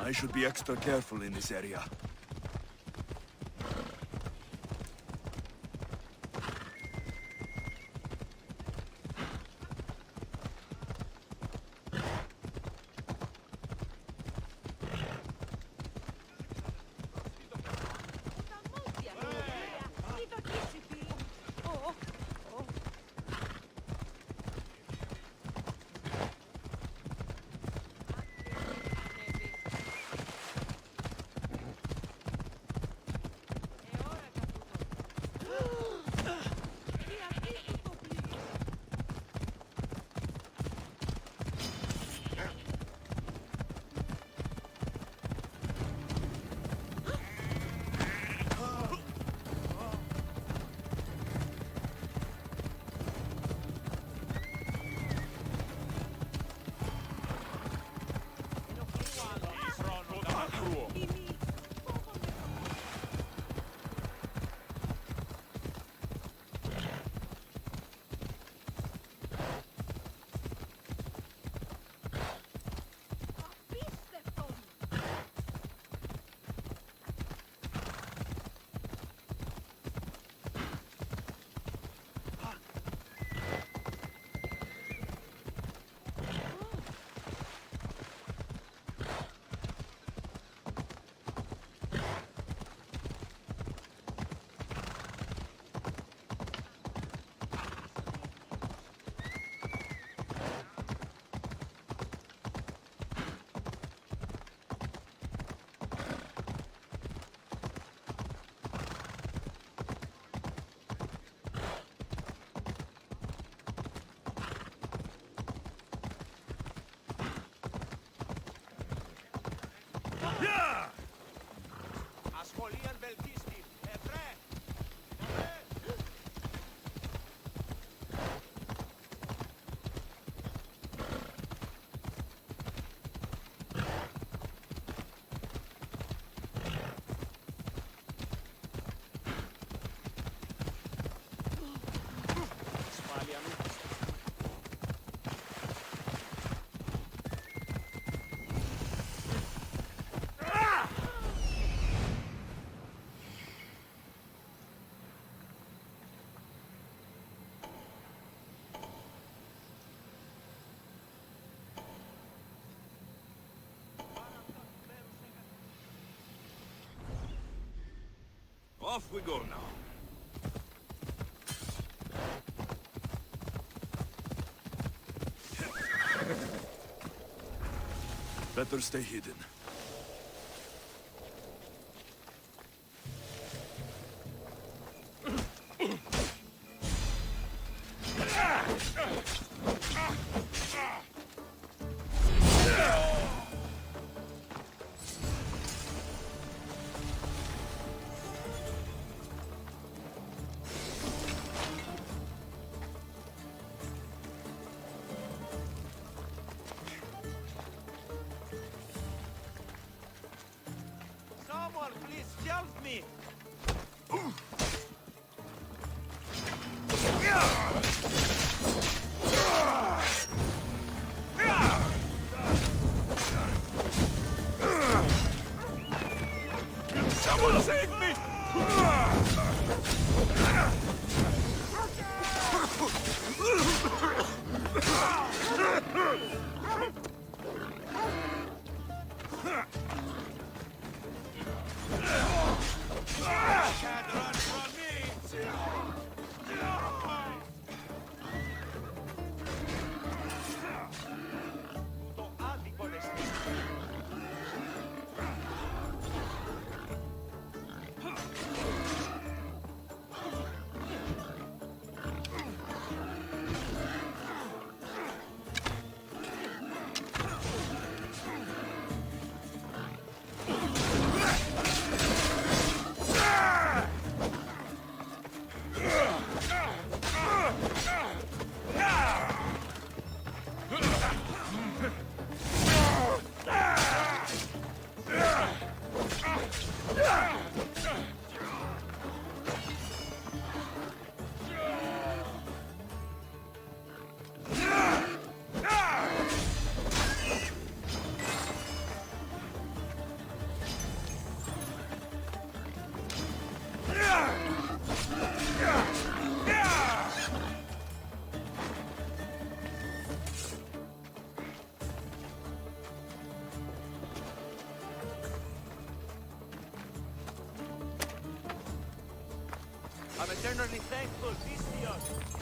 I should be extra careful in this area. Off we go now. Better stay hidden. Someone, please help me! Someone save me! Can't run from me! Eternally thankful, Vistios.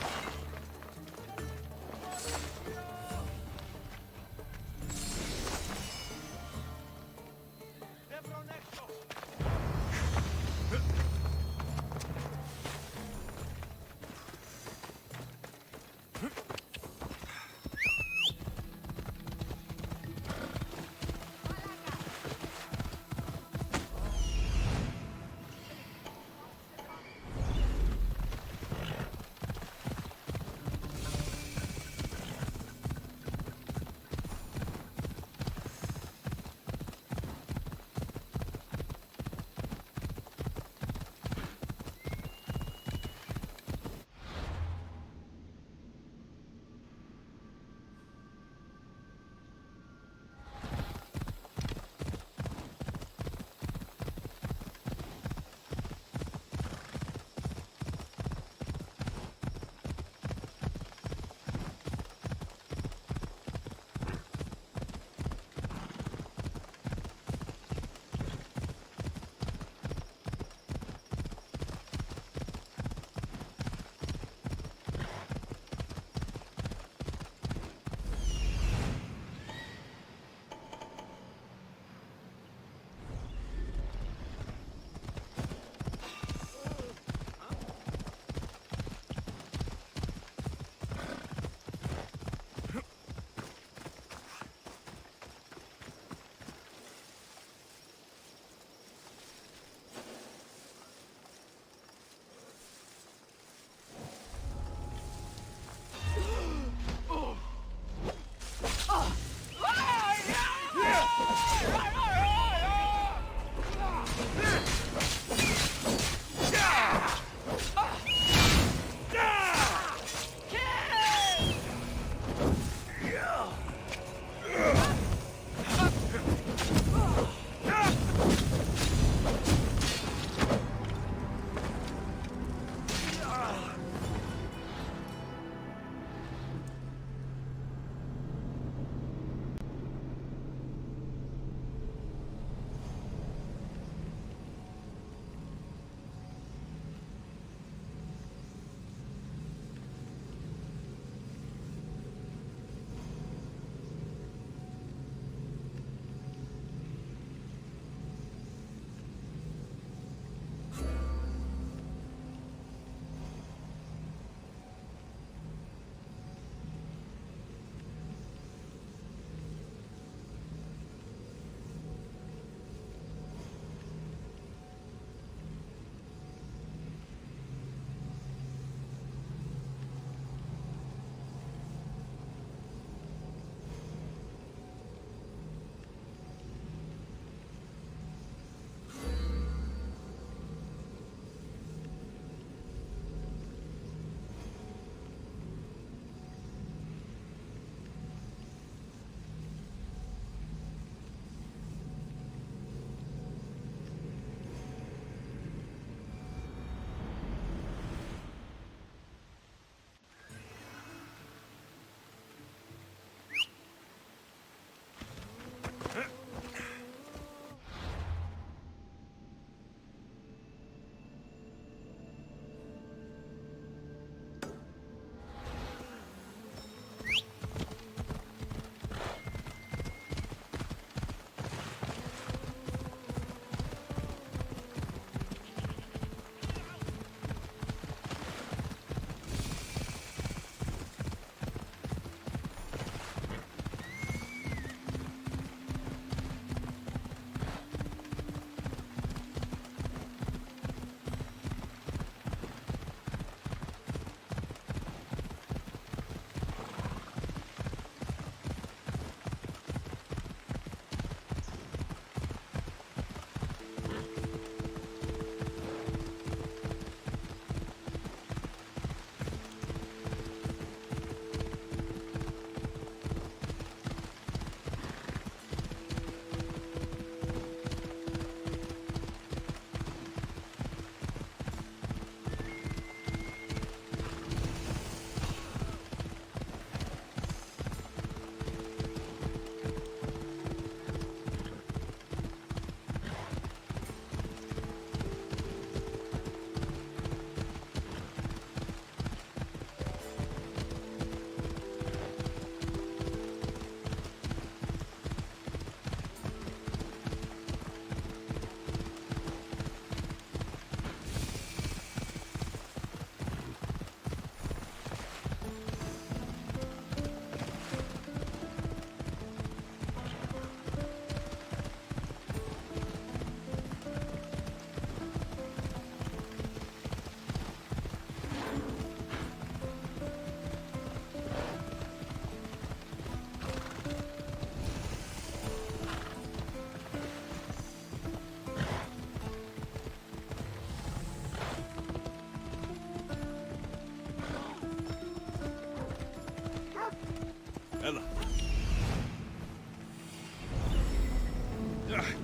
Ella.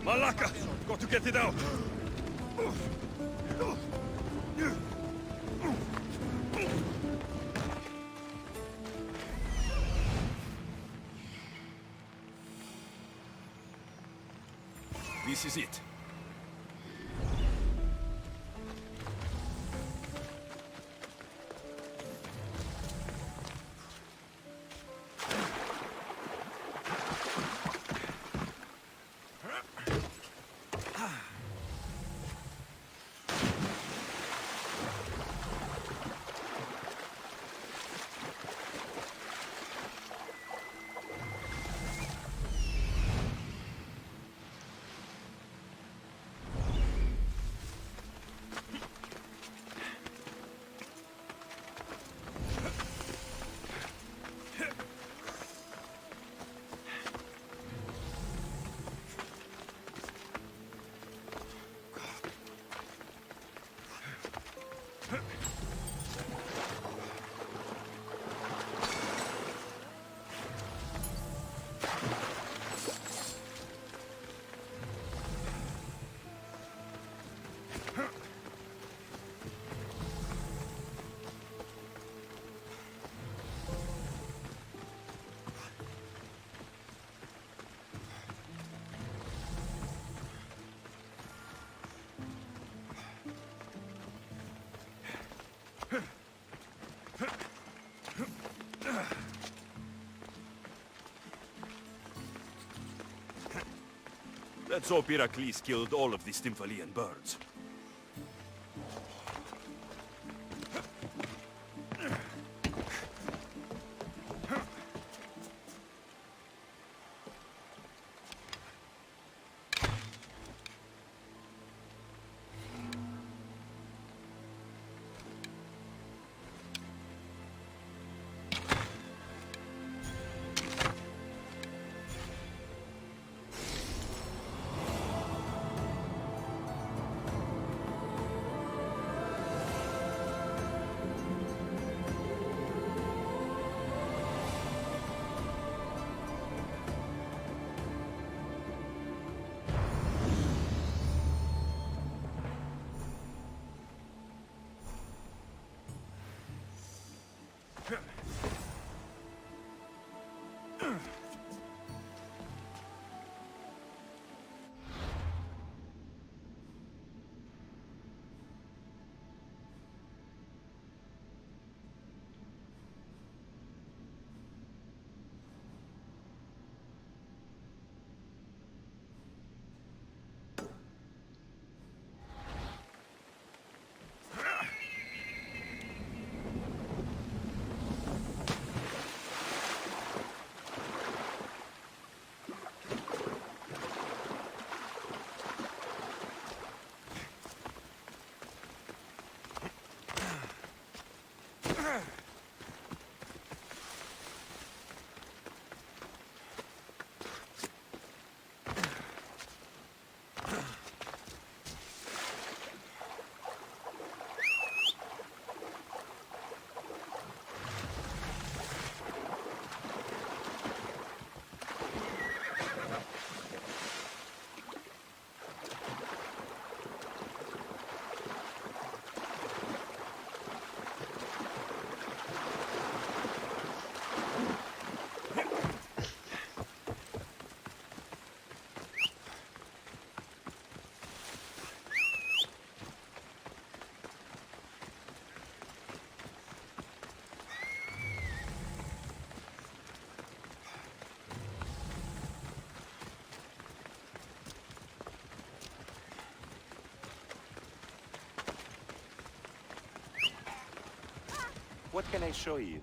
Malaka! Got to get it out! This is it. Let's hope Heracles killed all of the Stymphalian birds. What can I show you?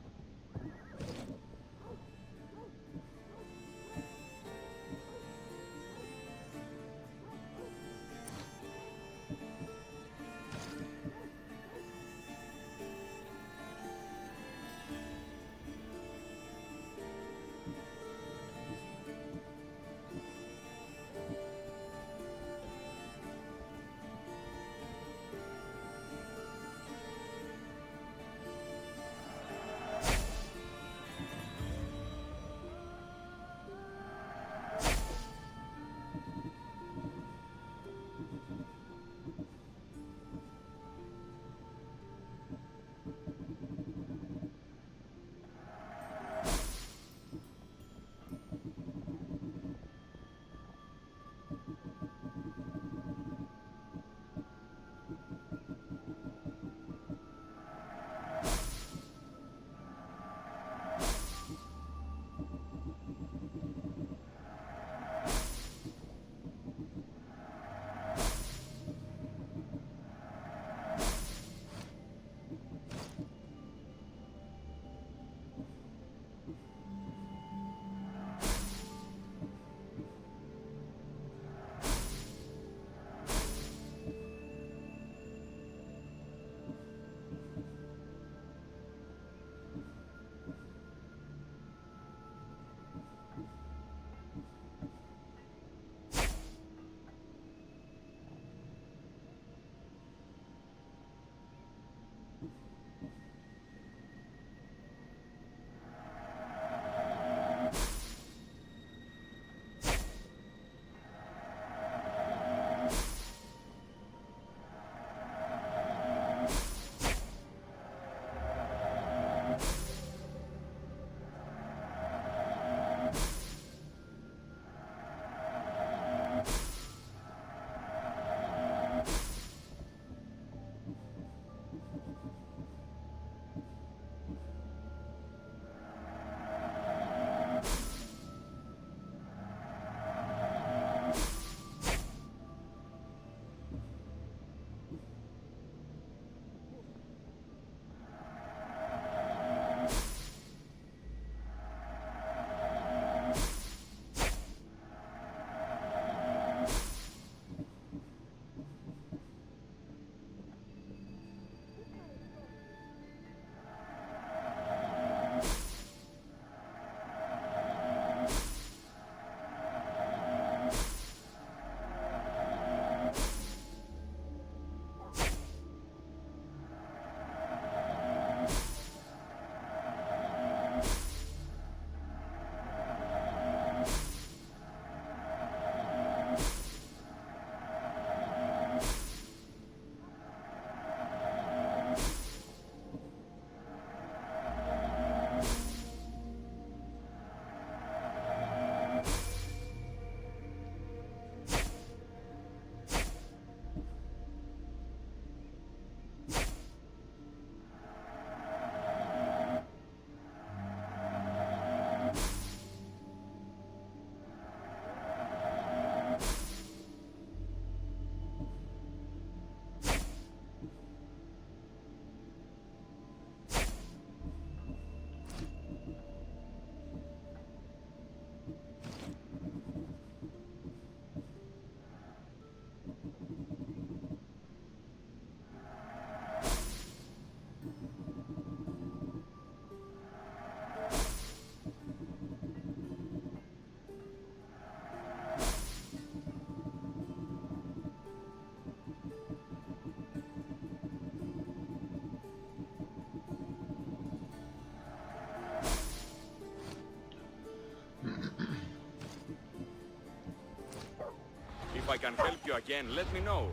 can help you again, let me know.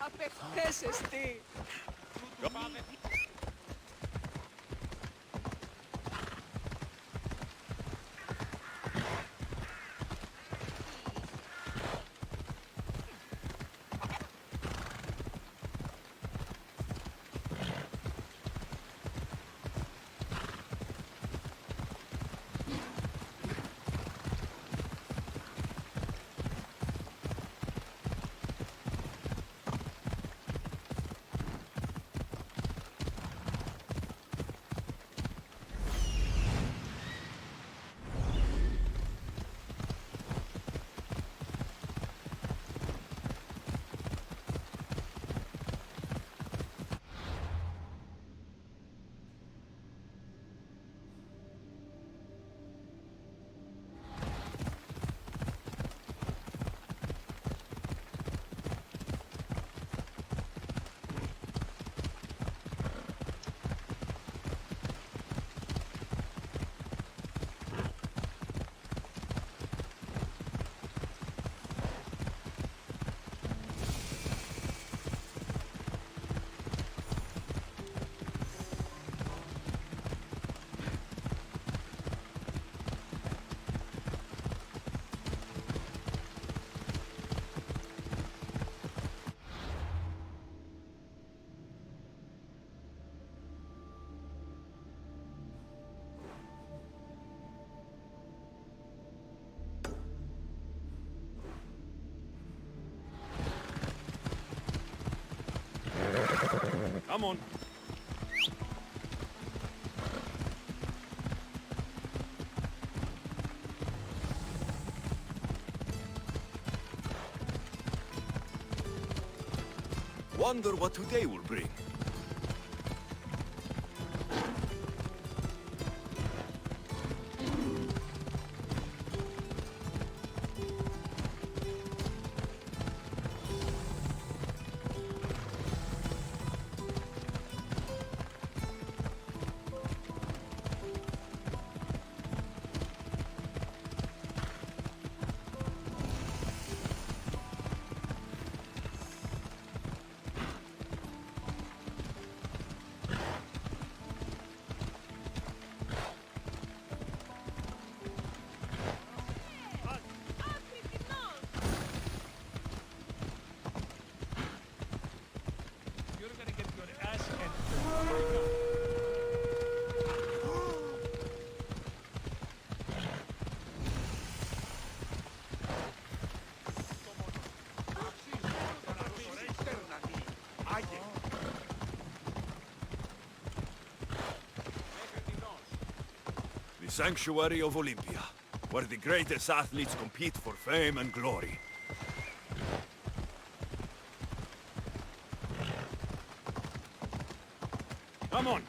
Απεχθέσεστη. Come on. Wonder what today will bring. The sanctuary of Olympia, where the greatest athletes compete for fame and glory. Come on!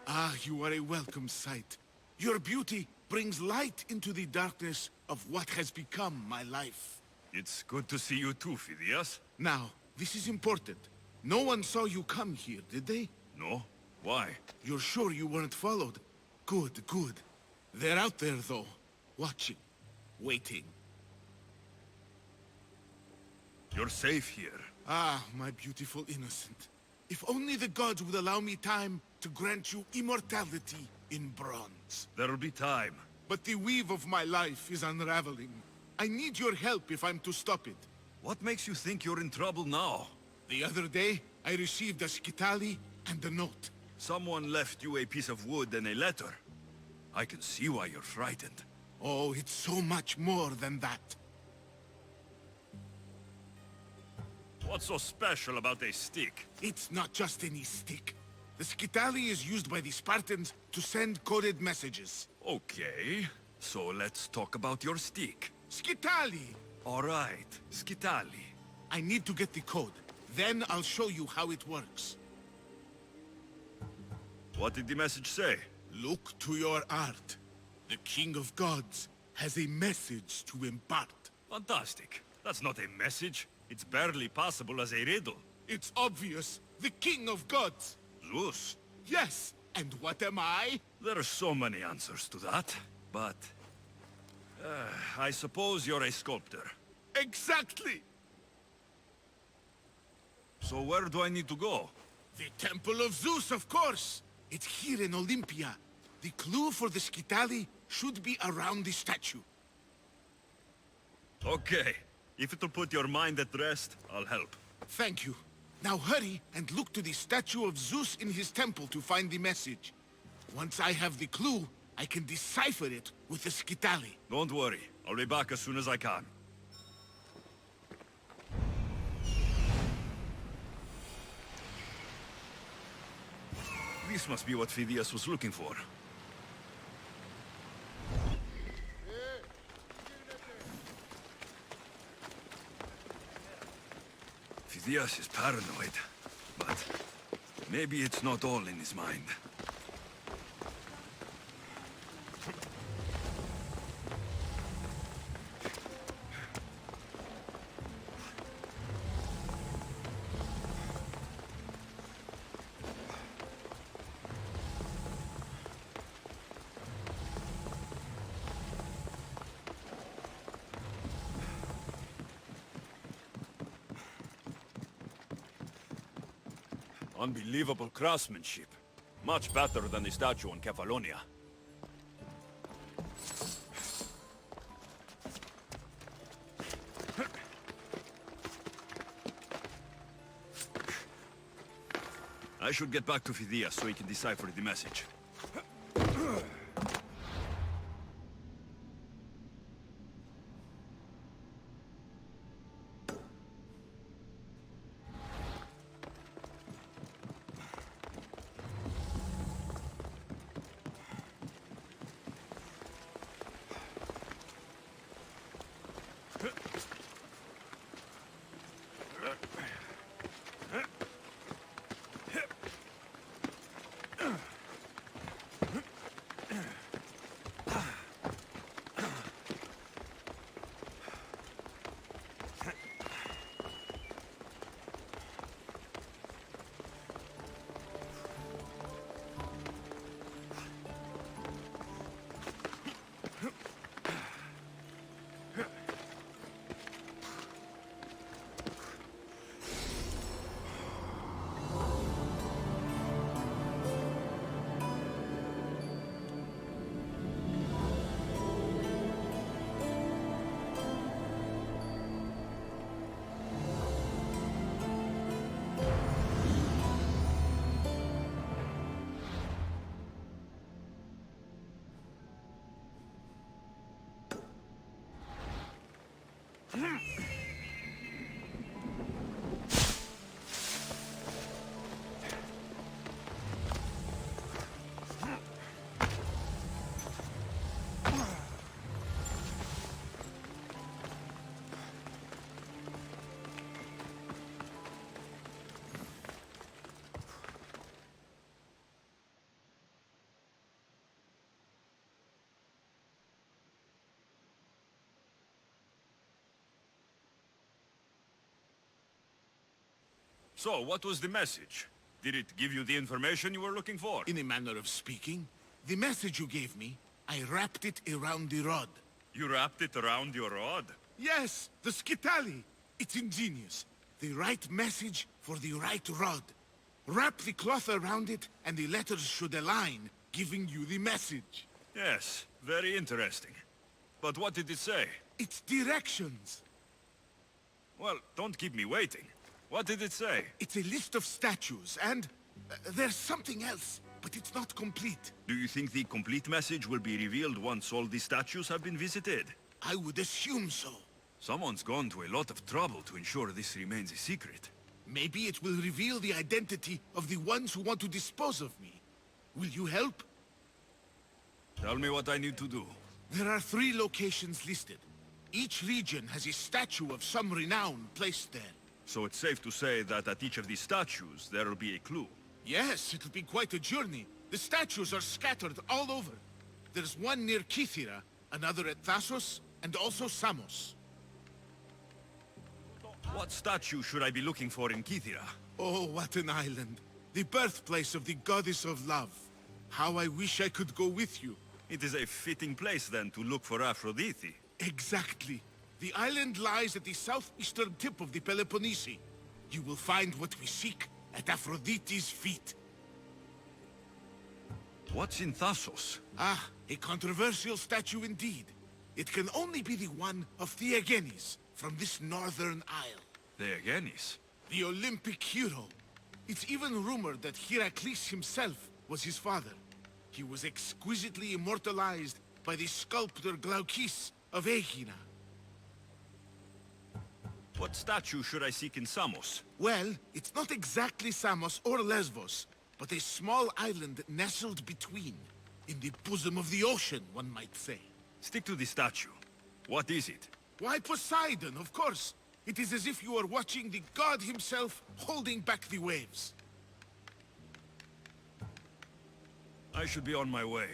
Ah, you are a welcome sight. Your beauty brings light into the darkness of what has become my life. It's good to see you too, Phidias. Now, this is important. No one saw you come here, did they? No? Why? You're sure you weren't followed? Good, good. They're out there, though. Watching. Waiting. You're safe here. Ah, my beautiful innocent. If only the gods would allow me time to grant you immortality in bronze. There'll be time. But the weave of my life is unraveling. I need your help if I'm to stop it. What makes you think you're in trouble now? The other day, I received a skitali and a note. Someone left you a piece of wood and a letter. I can see why you're frightened. Oh, it's so much more than that. What's so special about a stick? It's not just any stick. The skitali is used by the Spartans to send coded messages. Okay, so let's talk about your stick. Skitali! All right, Skitali. I need to get the code. Then I'll show you how it works. What did the message say? Look to your art. The King of Gods has a message to impart. Fantastic. That's not a message. It's barely passable as a riddle. It's obvious. The King of Gods. Zeus. Yes. And what am I? There are so many answers to that, but... I suppose you're a sculptor. Exactly. So where do I need to go? The Temple of Zeus, of course. It's here in Olympia. The clue for the skitali should be around the statue. Okay. If it'll put your mind at rest, I'll help. Thank you. Now hurry and look to the statue of Zeus in his temple to find the message. Once I have the clue, I can decipher it with the skitali. Don't worry. I'll be back as soon as I can. This must be what Phidias was looking for. Phidias is paranoid, but maybe it's not all in his mind. Unbelievable craftsmanship. Much better than the statue in Kefalonia. I should get back to Phidias so he can decipher the message. So, what was the message? Did it give you the information you were looking for? In a manner of speaking, the message you gave me, I wrapped it around the rod. You wrapped it around your rod? Yes, the skitali. It's ingenious. The right message for the right rod. Wrap the cloth around it, and the letters should align, giving you the message. Yes, very interesting. But what did it say? It's directions. Well, don't keep me waiting. What did it say? It's a list of statues, and there's something else, but it's not complete. Do you think the complete message will be revealed once all the statues have been visited? I would assume so. Someone's gone to a lot of trouble to ensure this remains a secret. Maybe it will reveal the identity of the ones who want to dispose of me. Will you help? Tell me what I need to do. There are 3 locations listed. Each region has a statue of some renown placed there. So it's safe to say that at each of these statues, there'll be a clue. Yes, it'll be quite a journey. The statues are scattered all over. There's one near Kythera, another at Thassos, and also Samos. What statue should I be looking for in Kythera? Oh, what an island. The birthplace of the goddess of love. How I wish I could go with you. It is a fitting place, then, to look for Aphrodite. Exactly. The island lies at the southeastern tip of the Peloponnese. You will find what we seek at Aphrodite's feet. What's in Thassos? Ah, a controversial statue indeed. It can only be the one of Theagenes, from this northern isle. Theagenes? The Olympic hero. It's even rumored that Heracles himself was his father. He was exquisitely immortalized by the sculptor Glaukis of Aegina. What statue should I seek in Samos? Well, it's not exactly Samos or Lesbos, but a small island nestled between. In the bosom of the ocean, one might say. Stick to the statue. What is it? Why, Poseidon, of course. It is as if you are watching the god himself holding back the waves. I should be on my way.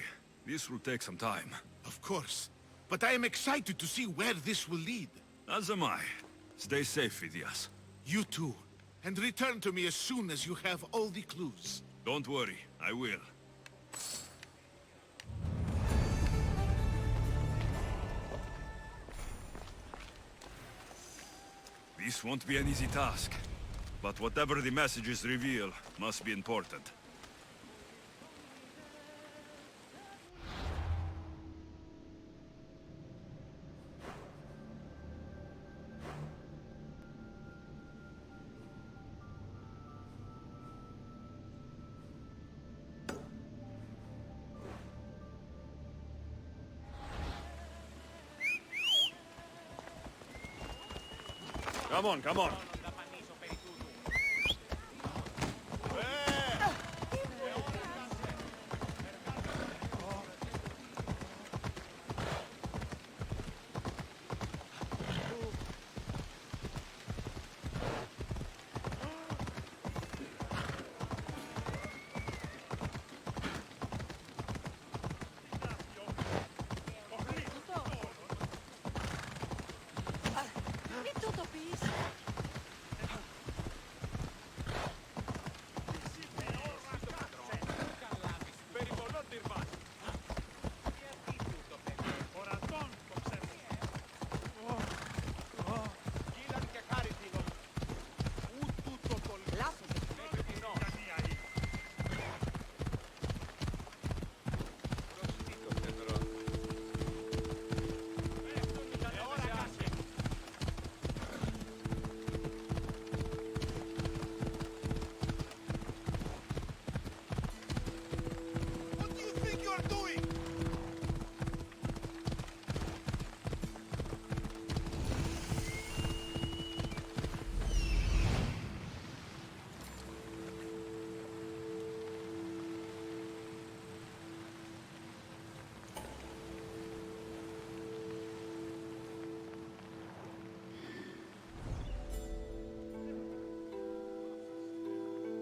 This will take some time. Of course. But I am excited to see where this will lead. As am I. Stay safe, Phidias. You too. And return to me as soon as you have all the clues. Don't worry, I will. This won't be an easy task. But whatever the messages reveal, must be important. Come on, come on.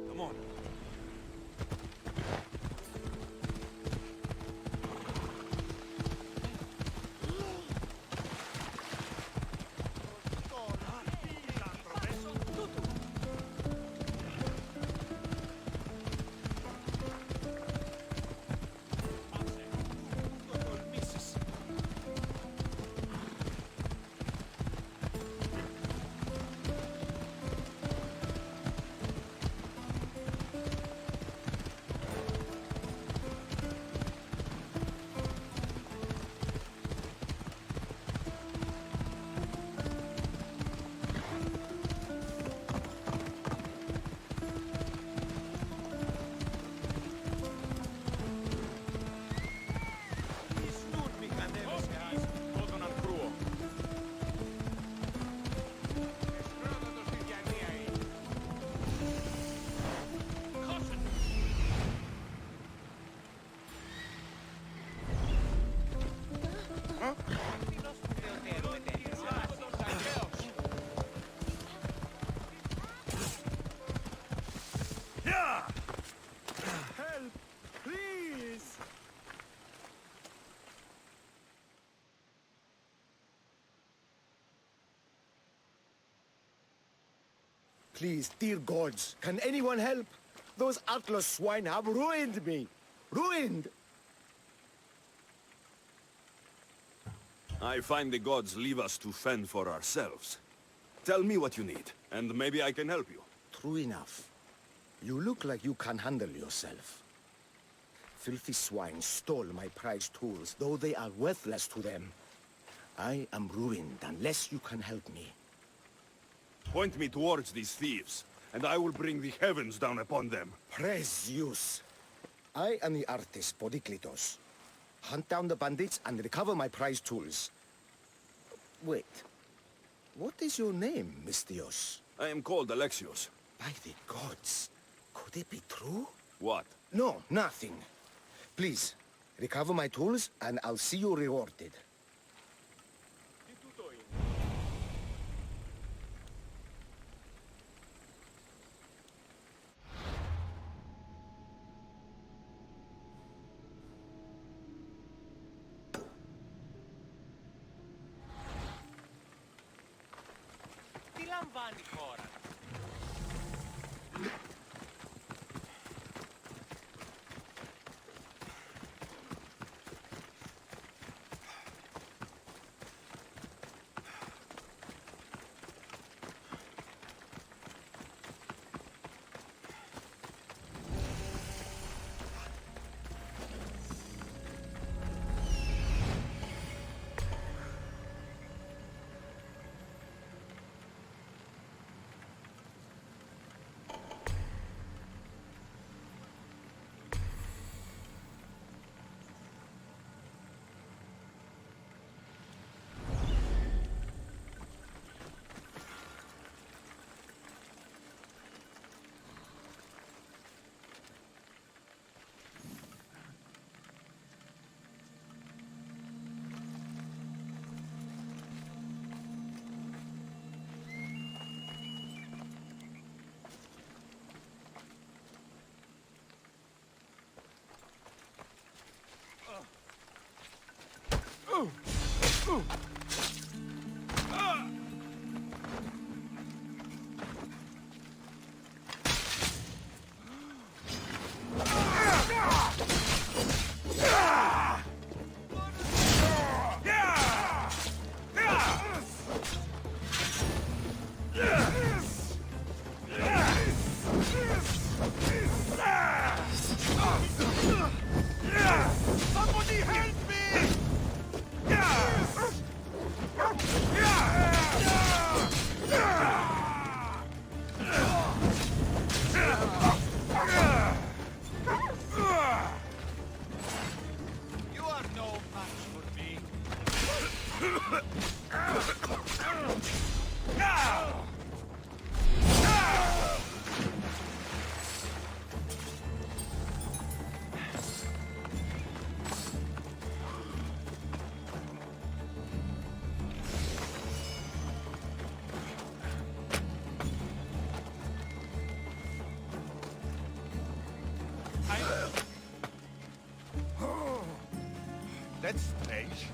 Come on. Please, dear gods, can anyone help? Those Atlas swine have ruined me. Ruined! I find the gods leave us to fend for ourselves. Tell me what you need, and maybe I can help you. True enough. You look like you can handle yourself. Filthy swine stole my prized tools, though they are worthless to them. I am ruined unless you can help me. Point me towards these thieves, and I will bring the heavens down upon them. Praise Zeus. I am the artist, Podiklitos. Hunt down the bandits and recover my prized tools. Wait. What is your name, Mystios? I am called Alexios. By the gods. Could it be true? What? No, nothing. Please, recover my tools and I'll see you rewarded. Τι λαμβάνει η χώρα? That's strange.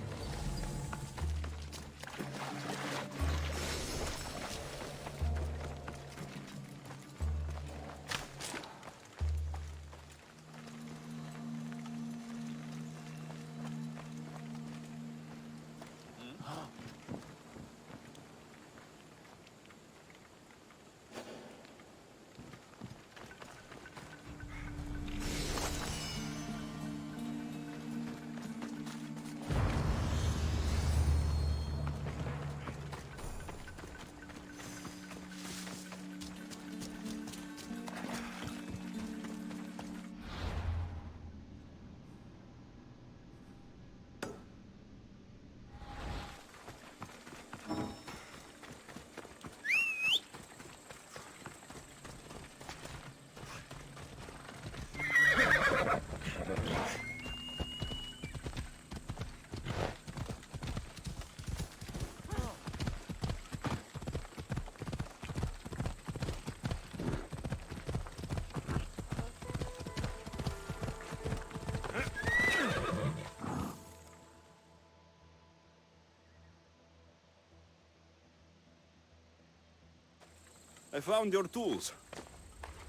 I found your tools.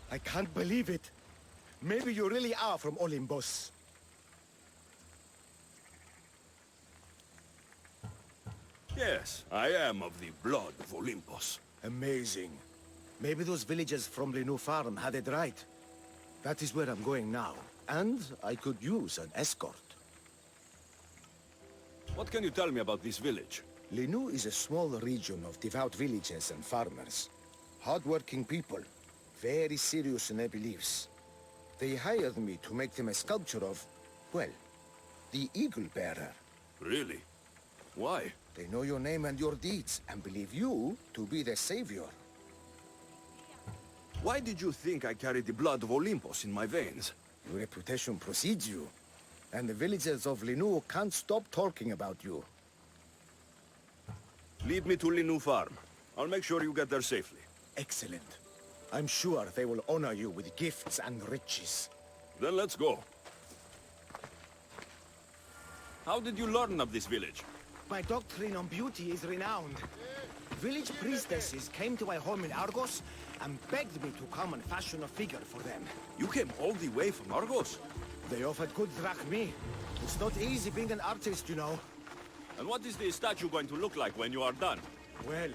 I can't believe it. Maybe you really are from Olympus. Yes, I am of the blood of Olympus. Amazing. Maybe those villagers from Linu Farm had it right. That is where I'm going now. And I could use an escort. What can you tell me about this village? Linu is a small region of devout villagers and farmers. Hard-working people. Very serious in their beliefs. They hired me to make them a sculpture of, well, the Eagle Bearer. Really? Why? They know your name and your deeds, and believe you to be their savior. Why did you think I carried the blood of Olympus in my veins? Your reputation precedes you, and the villagers of Linu can't stop talking about you. Lead me to Linu Farm. I'll make sure you get there safely. Excellent. I'm sure they will honor you with gifts and riches. Then let's go. How did you learn of this village? My doctrine on beauty is renowned. Village priestesses came to my home in Argos and begged me to come and fashion a figure for them. You came all the way from Argos? They offered good drachmi. It's not easy being an artist, you know. And what is the statue going to look like when you are done? Well,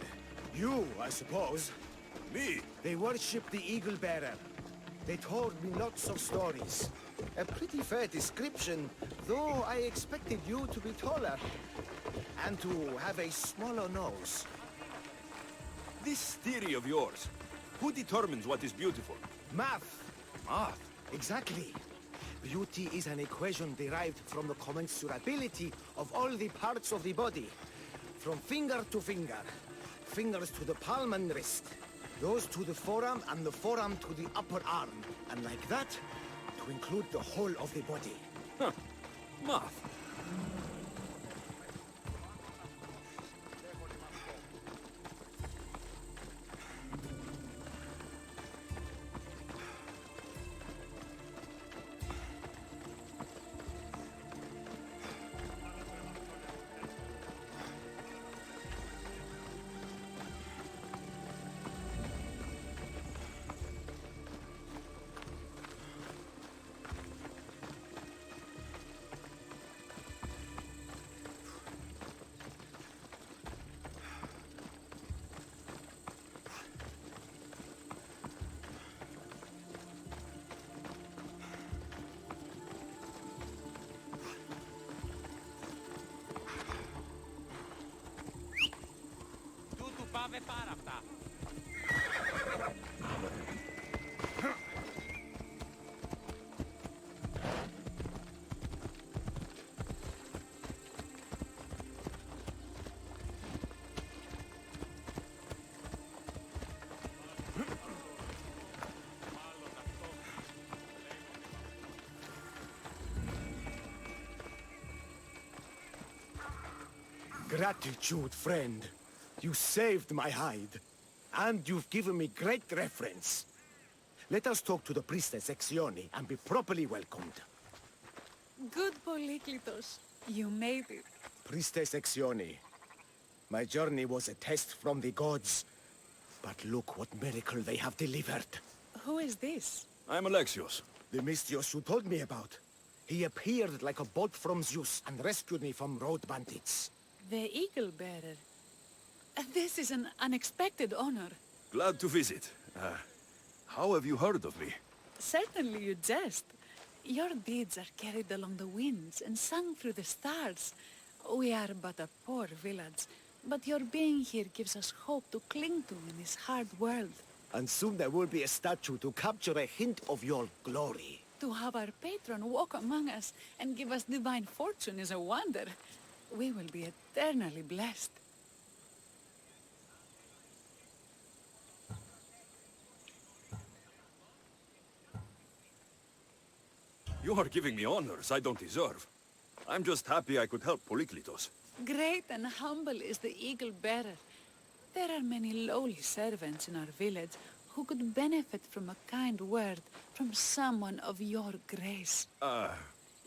you, I suppose. Me? They worship the Eagle Bearer. They told me lots of stories. A pretty fair description, though I expected you to be taller. And to have a smaller nose. This theory of yours, who determines what is beautiful? Math. Math? Exactly. Beauty is an equation derived from the commensurability of all the parts of the body. From finger to finger. Fingers to the palm and wrist. Those to the forearm and the forearm to the upper arm. And like that, to include the whole of the body. Huh. Math. Τούτου πάμε πάρα αυτά. Gratitude, friend. You saved my hide. And you've given me great reference. Let us talk to the priestess Exioni and be properly welcomed. Good Polyklitos. You made it. Priestess Exioni, my journey was a test from the gods. But look what miracle they have delivered. Who is this? I'm Alexios. The Mystios you told me about. He appeared like a bolt from Zeus and rescued me from road bandits. The Eagle Bearer. This is an unexpected honor. Glad to visit. How have you heard of me? Certainly you jest. Your deeds are carried along the winds and sung through the stars. We are but a poor village, but your being here gives us hope to cling to in this hard world. And soon there will be a statue to capture a hint of your glory. To have our patron walk among us and give us divine fortune is a wonder. We will be eternally blessed. You are giving me honors I don't deserve. I'm just happy I could help Polyklitos. Great and humble is the Eagle Bearer. There are many lowly servants in our village who could benefit from a kind word from someone of your grace.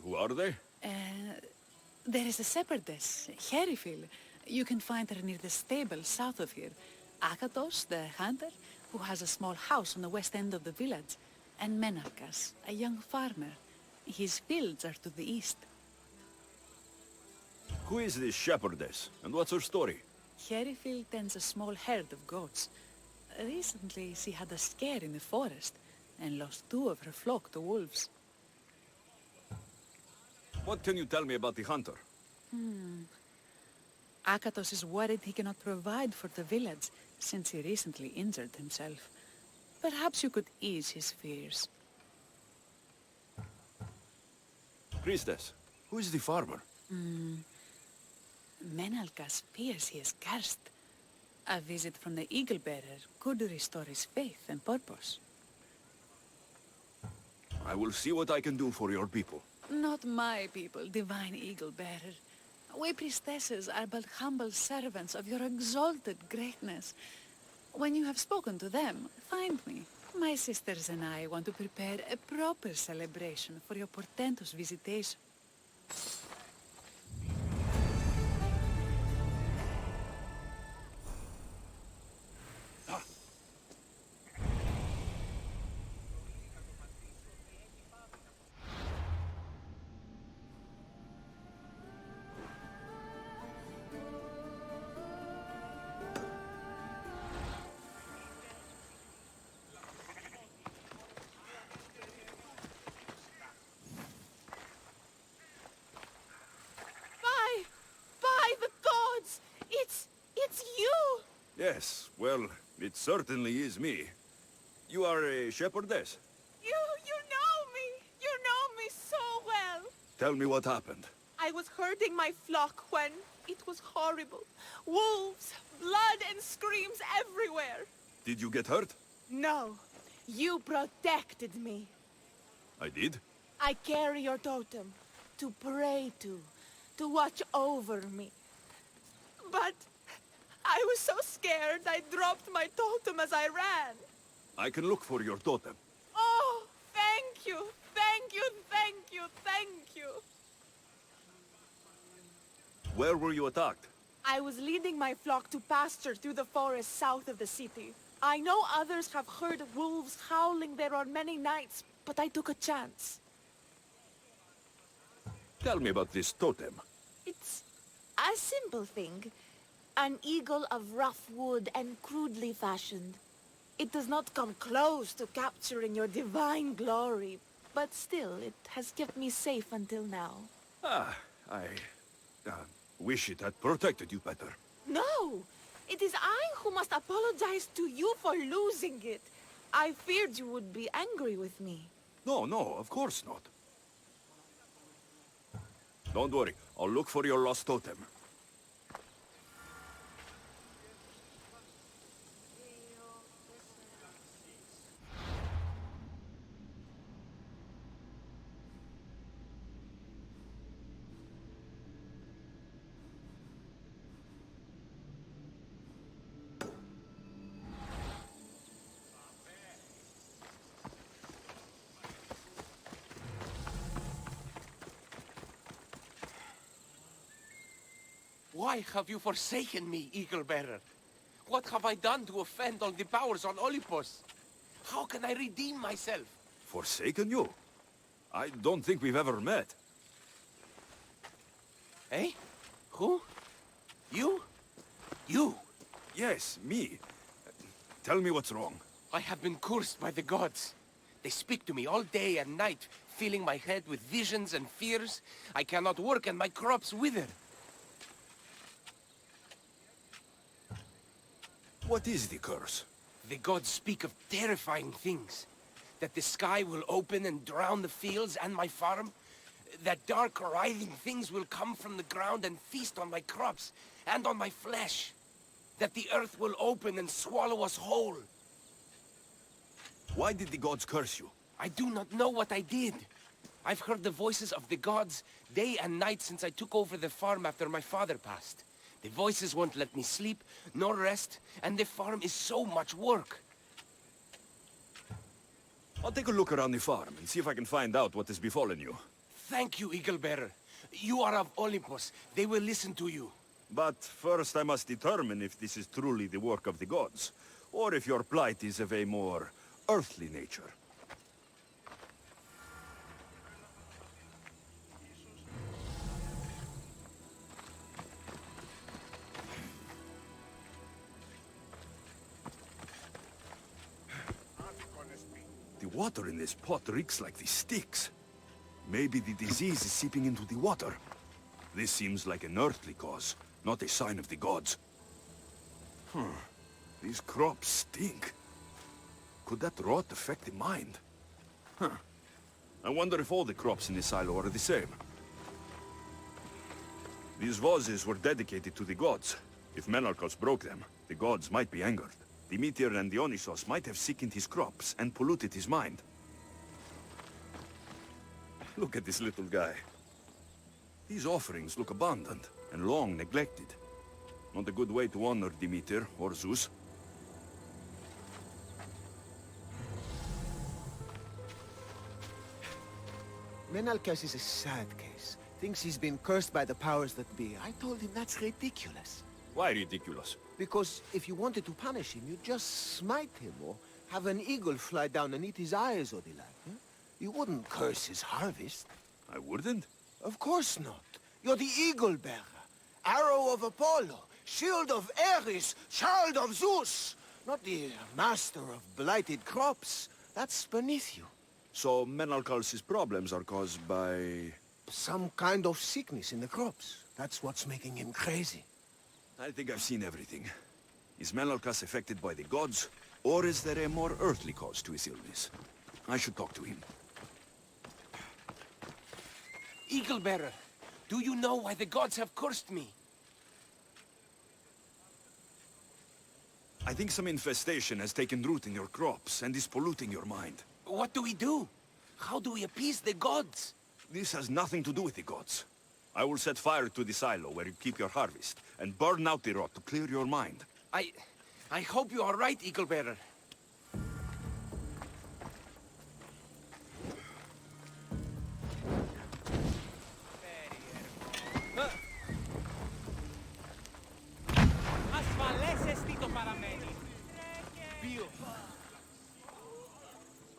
Who are they? There is a shepherdess, Herifil. You can find her near the stable south of here. Akatos, the hunter, who has a small house on the west end of the village, and Menalkas, a young farmer. His fields are to the east. Who is this shepherdess, and what's her story? Herifil tends a small herd of goats. Recently, she had a scare in the forest and lost 2 of her flock to wolves. What can you tell me about the hunter? Akatos is worried he cannot provide for the village since he recently injured himself. Perhaps you could ease his fears. Priestess, who is the farmer? Menalkas fears he is cursed. A visit from the Eagle Bearer could restore his faith and purpose. I will see what I can do for your people. Not my people, divine Eagle Bearer. We priestesses are but humble servants of your exalted greatness. When you have spoken to them, find me. My sisters and I want to prepare a proper celebration for your portentous visitation. By the gods! It's you! Yes, well, it certainly is me. You are a shepherdess. You know me! You know me so well! Tell me what happened. I was herding my flock when it was horrible. Wolves, blood and screams everywhere. Did you get hurt? No, you protected me. I did. I carry your totem to pray to watch over me. But I was so scared I dropped my totem as I ran. I can look for your totem. Oh, thank you, thank you, thank you, thank you. Where were you attacked? I was leading my flock to pasture through the forest south of the city. I know others have heard wolves howling there on many nights, but I took a chance. Tell me about this totem. It's a simple thing. An eagle of rough wood and crudely fashioned. It does not come close to capturing your divine glory, but still, it has kept me safe until now. I wish it had protected you better. No! It is I who must apologize to you for losing it. I feared you would be angry with me. No, of course not. Don't worry, I'll look for your lost totem. Why have you forsaken me, Eagle Bearer? What have I done to offend all the powers on Olympus? How can I redeem myself? Forsaken you? I don't think we've ever met. Eh? Who? You? You? Yes, me. Tell me what's wrong. I have been cursed by the gods. They speak to me all day and night, filling my head with visions and fears. I cannot work and my crops wither. What is the curse? The gods speak of terrifying things. That the sky will open and drown the fields and my farm. That dark, writhing things will come from the ground and feast on my crops and on my flesh. That the earth will open and swallow us whole. Why did the gods curse you? I do not know what I did. I've heard the voices of the gods day and night since I took over the farm after my father passed. The voices won't let me sleep, nor rest, and the farm is so much work. I'll take a look around the farm and see if I can find out what has befallen you. Thank you, Eagle Bearer. You are of Olympus. They will listen to you. But first I must determine if this is truly the work of the gods, or if your plight is of a more earthly nature. The water in this pot reeks like the sticks. Maybe the disease is seeping into the water. This seems like an earthly cause, not a sign of the gods. These crops stink. Could that rot affect the mind? I wonder if all the crops in this silo are the same. These vases were dedicated to the gods. If Menalcos broke them, the gods might be angered. Demeter and Dionysos might have sickened his crops and polluted his mind. Look at this little guy. These offerings look abandoned and long neglected. Not a good way to honor Demeter or Zeus. Menalcas is a sad case. Thinks he's been cursed by the powers that be. I told him that's ridiculous. Why ridiculous? Because if you wanted to punish him, you'd just smite him or have an eagle fly down and eat his eyes or the like. Huh? You wouldn't curse his harvest. I wouldn't? Of course not. You're the eagle bearer. Arrow of Apollo. Shield of Ares. Child of Zeus. Not the master of blighted crops. That's beneath you. So Menalcal's problems are caused by... Some kind of sickness in the crops. That's what's making him crazy. I think I've seen everything. Is Menalcas affected by the gods, or is there a more earthly cause to his illness? I should talk to him. Eagle Bearer, do you know why the gods have cursed me? I think some infestation has taken root in your crops and is polluting your mind. What do we do? How do we appease the gods? This has nothing to do with the gods. I will set fire to the silo where you keep your harvest, and burn out the rot to clear your mind. I hope you are right, Eagle Bearer.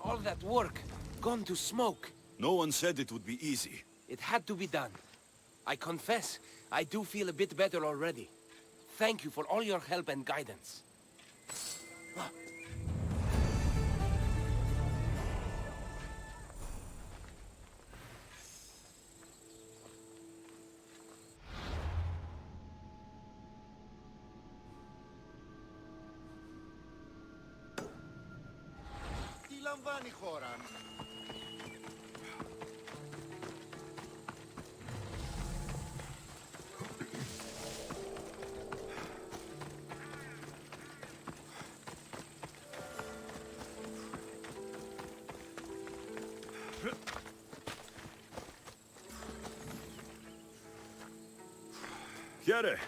All that work, gone to smoke. No one said it would be easy. It had to be done. I confess, I do feel a bit better already. Thank you for all your help and guidance. Τι λαμβάνει η χώρα? Here,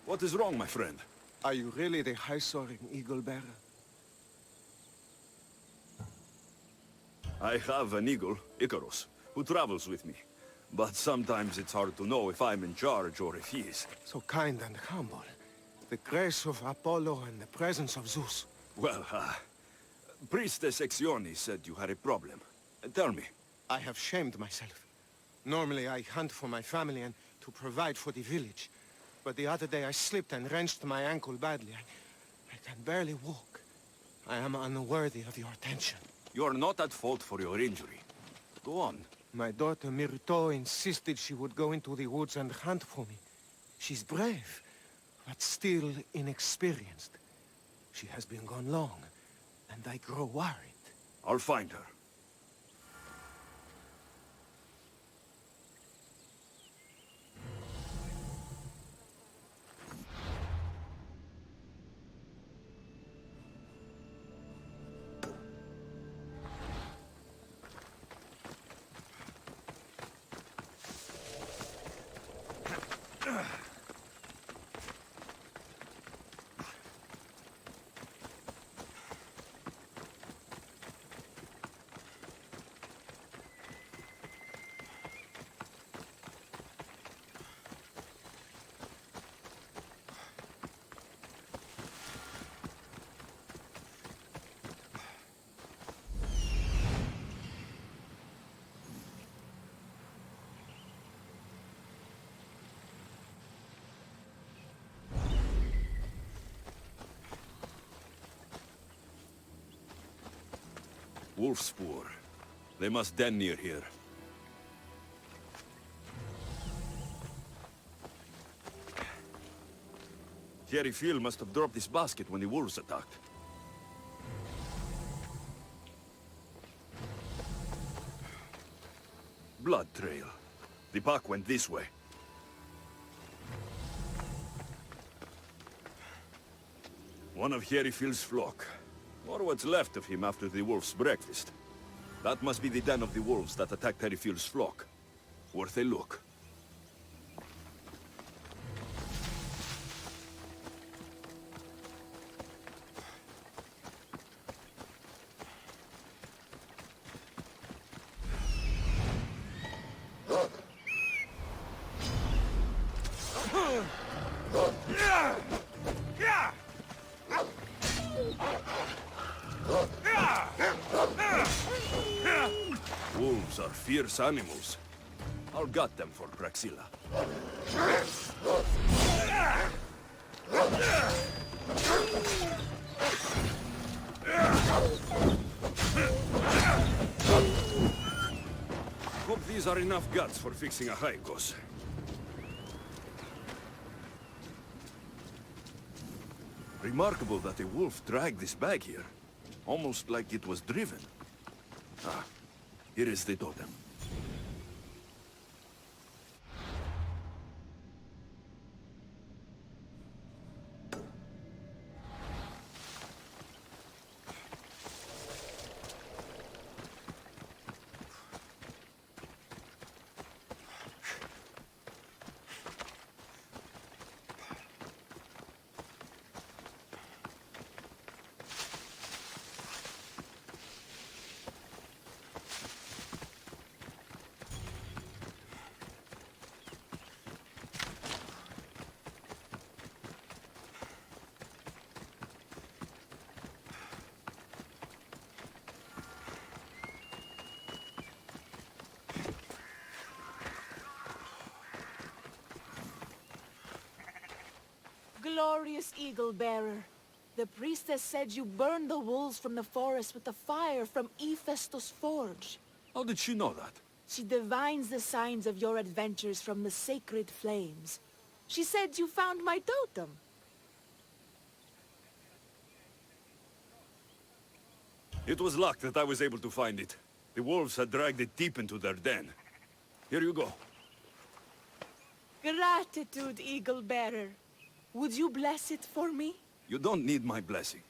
what is wrong, my friend? Are you really the high-soaring eagle bearer? I have an eagle, Icarus, who travels with me. But sometimes it's hard to know if I'm in charge or if he is. So kind and humble. The grace of Apollo and the presence of Zeus. Well, Priestess Exione said you had a problem. Tell me. I have shamed myself. Normally I hunt for my family and to provide for the village. But the other day I slipped and wrenched my ankle badly. I can barely walk. I am unworthy of your attention. You're not at fault for your injury. Go on. My daughter Myrto insisted she would go into the woods and hunt for me. She's brave, but still inexperienced. She has been gone long, and I grow worried. I'll find her. Wolf spoor. They must den near here. Jerry Field must have dropped his basket when the wolves attacked. Blood trail. The pack went this way. One of Jerry Field's flock. Or what's left of him after the wolf's breakfast. That must be the den of the wolves that attacked Harry Field's flock. Worth a look. Wolves are fierce animals. I'll gut them for Praxilla. Hope these are enough guts for fixing a Haikos. Remarkable that a wolf dragged this bag here. Almost like it was driven. Ah, here is the totem. Glorious Eagle Bearer. The priestess said you burned the wolves from the forest with the fire from Hephaestus' forge. How did she know that? She divines the signs of your adventures from the sacred flames. She said you found my totem. It was luck that I was able to find it. The wolves had dragged it deep into their den. Here you go. Gratitude, Eagle Bearer. Would you bless it for me? You don't need my blessing.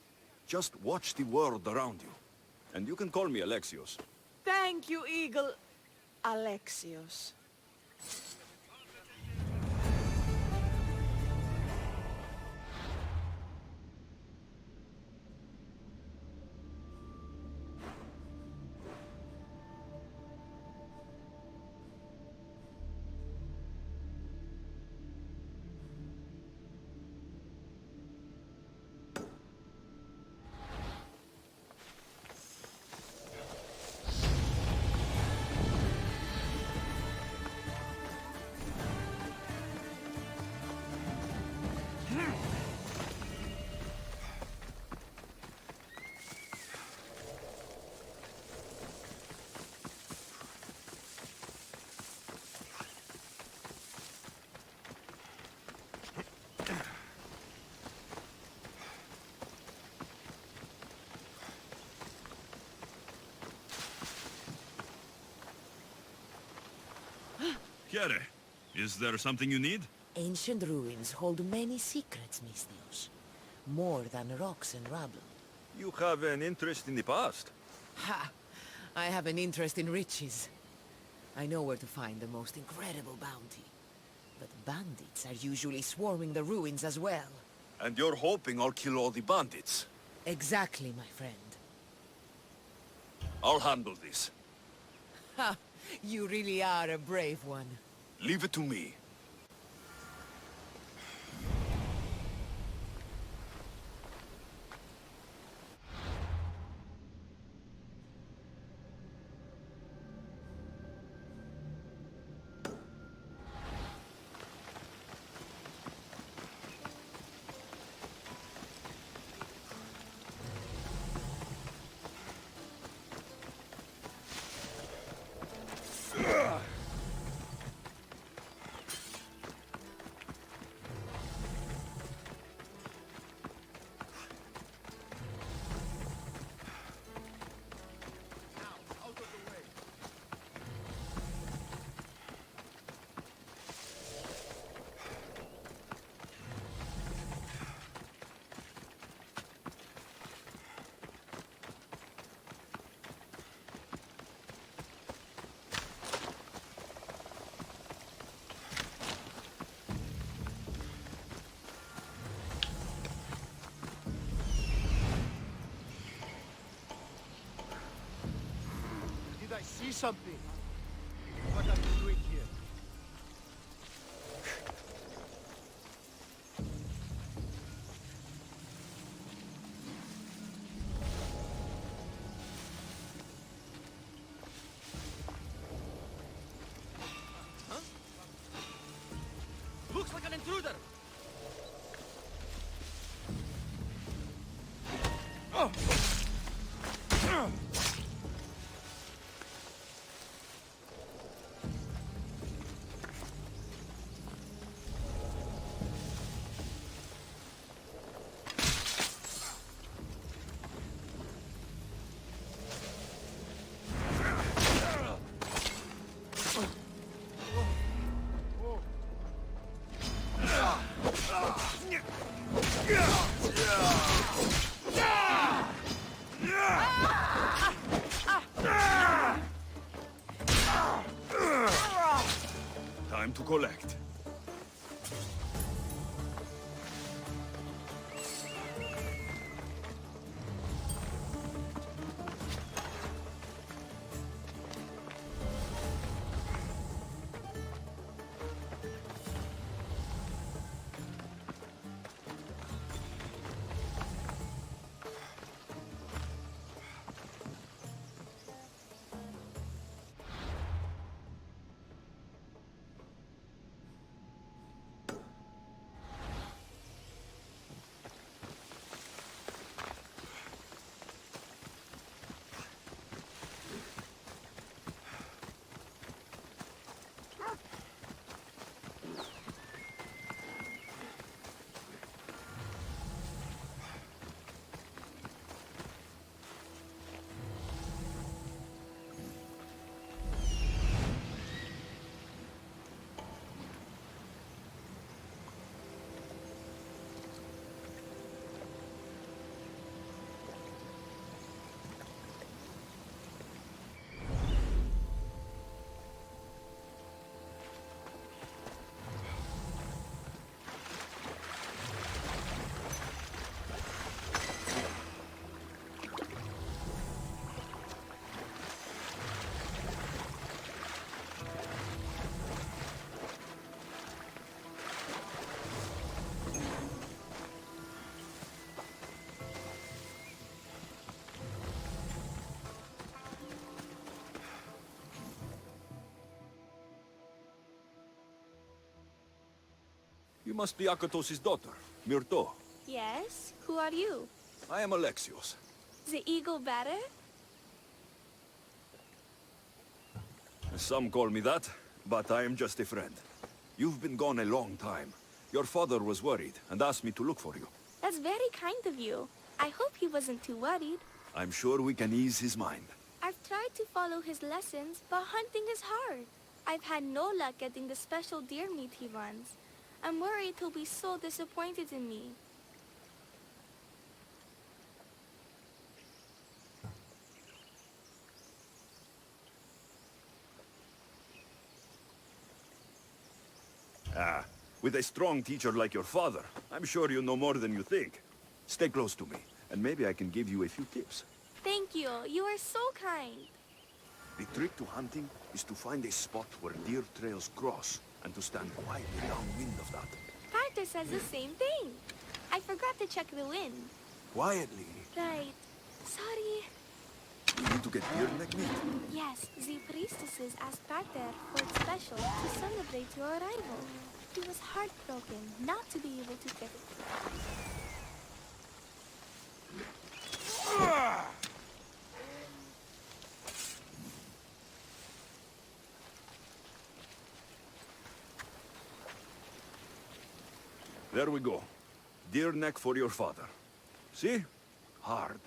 Just watch the world around you. And you can call me Alexios. Thank you, Eagle... Alexios. Chiere, is there something you need? Ancient ruins hold many secrets, Misnios. More than rocks and rubble. You have an interest in the past. Ha! I have an interest in riches. I know where to find the most incredible bounty. But bandits are usually swarming the ruins as well. And you're hoping I'll kill all the bandits. Exactly, my friend. I'll handle this. Ha! You really are a brave one. Leave it to me. I see something. What are you doing here? Looks like an intruder! Time to collect. You must be Akatos' daughter, Myrto. Yes? Who are you? I am Alexios. The eagle better? Some call me that, but I am just a friend. You've been gone a long time. Your father was worried and asked me to look for you. That's very kind of you. I hope he wasn't too worried. I'm sure we can ease his mind. I've tried to follow his lessons, but hunting is hard. I've had no luck getting the special deer meat he runs. I'm worried he'll be so disappointed in me. With a strong teacher like your father, I'm sure you know more than you think. Stay close to me, and maybe I can give you a few tips. Thank you. You are so kind. The trick to hunting is to find a spot where deer trails cross, and to stand quietly downwind of that. Carter says the same thing. I forgot to check the wind. Quietly. Right. Sorry. You need to get deer neck meat. Yes, the priestesses asked Carter for it special to celebrate your arrival. He was heartbroken not to be able to get it. There we go. Deer neck for your father. See? Hard.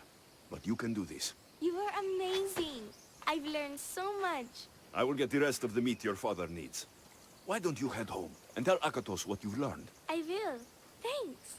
But you can do this. You are amazing. I've learned so much. I will get the rest of the meat your father needs. Why don't you head home and tell Akatos what you've learned? I will. Thanks.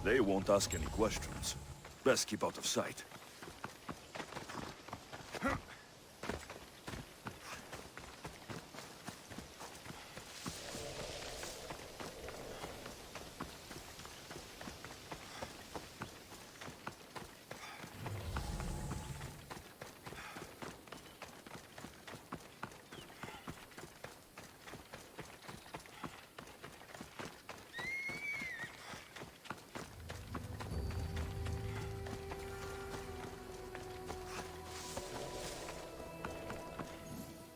They won't ask any questions. Best keep out of sight.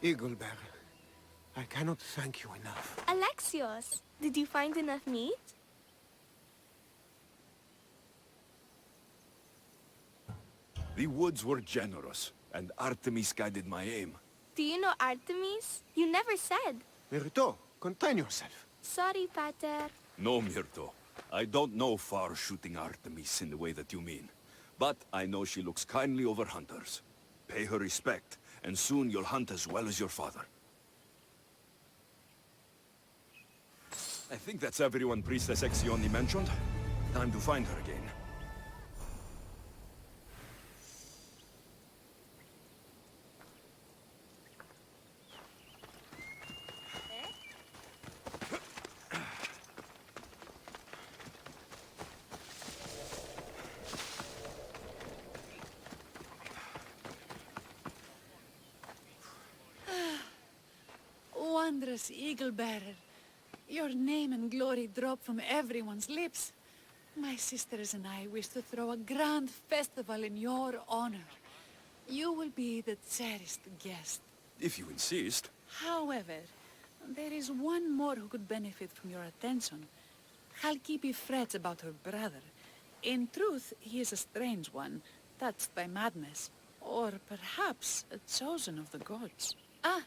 Eaglebearer, I cannot thank you enough. Alexios, did you find enough meat? The woods were generous, and Artemis guided my aim. Do you know Artemis? You never said. Myrto, contain yourself. Sorry, Pater. No, Myrto. I don't know far-shooting Artemis in the way that you mean. But I know she looks kindly over hunters. Pay her respect, and soon you'll hunt as well as your father. I think that's everyone Priestess Exioni mentioned. Time to find her again. Wondrous Eagle-bearer, your name and glory drop from everyone's lips. My sisters and I wish to throw a grand festival in your honor. You will be the cherished guest. If you insist. However, there is one more who could benefit from your attention. Halkipi frets about her brother. In truth, he is a strange one, touched by madness. Or perhaps a chosen of the gods. Ah,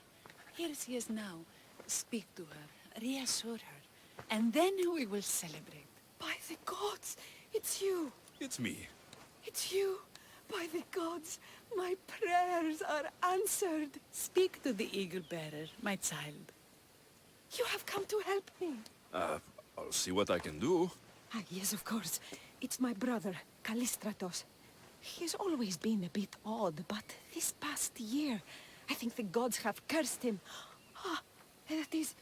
here she is now. Speak to her, reassure her, and then we will celebrate. By the gods, it's you. It's me. It's you. By the gods, my prayers are answered. Speak to the Eagle-bearer, my child. You have come to help me. I'll see what I can do. Ah, yes, of course. It's my brother, Callistratos. He's always been a bit odd, but this past year, I think the gods have cursed him. Ah, that is...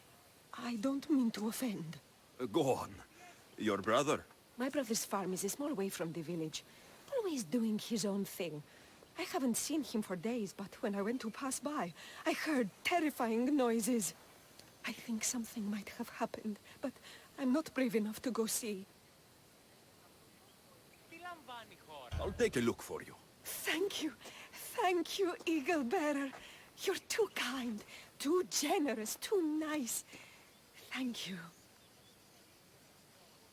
I don't mean to offend. Go on. Your brother? My brother's farm is a small way from the village. Always doing his own thing. I haven't seen him for days, but when I went to pass by, I heard terrifying noises. I think something might have happened, but I'm not brave enough to go see. I'll take a look for you. Thank you, Eagle-bearer. You're too kind, too generous, too nice. Thank you.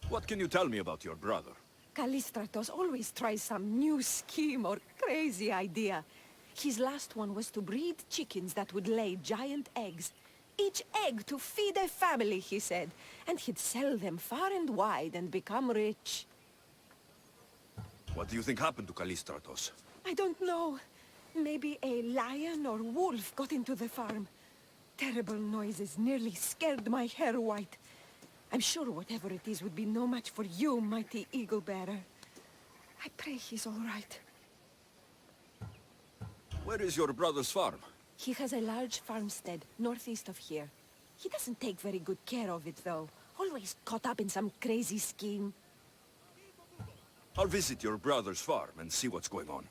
What can you tell me about your brother? Callistratos always tries some new scheme or crazy idea. His last one was to breed chickens that would lay giant eggs. Each egg to feed a family, he said. And he'd sell them far and wide and become rich. What do you think happened to Callistratos? I don't know. Maybe a lion or wolf got into the farm. Terrible noises nearly scared my hair white. I'm sure whatever it is would be no match for you, mighty Eagle-bearer. I pray he's all right. Where is your brother's farm? He has a large farmstead northeast of here. He doesn't take very good care of it, though. Always caught up in some crazy scheme. I'll visit your brother's farm and see what's going on.